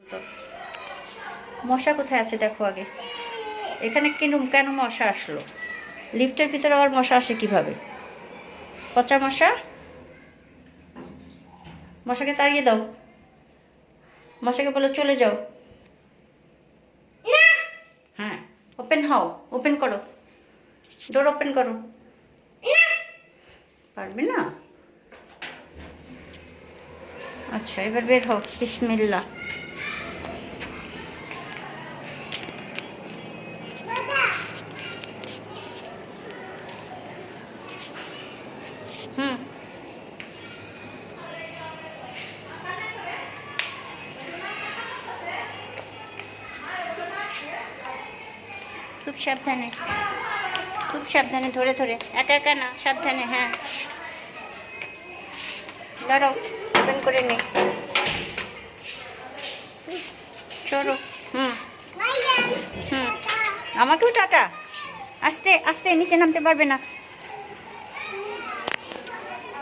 তো মশা কোথায় আছে দেখো আগে। এখানে কেন মশা আসলো? লিফটের ভিতরে আবার মশা আসে কিভাবে? পচা মশা, মশাকে তাড়িয়ে দাও। মশাকে বলো চলে যাও। হ্যাঁ, ওপেন হও, ওপেন করো, ডোর ওপেন করো। পারবে না? আচ্ছা, এবার বের হও। বিসমিল্লাহ। হুম, খুব সাবধানে, খুব সাবধানে, ধরে ধরে, একা একা না, সাবধানে। হ্যাঁ, দাঁড়াও, ওপেন করে নে। চলো। হুম হুম, আমাকেও টাটা। আস্তে আস্তে, নিচে নামতে পারবে না।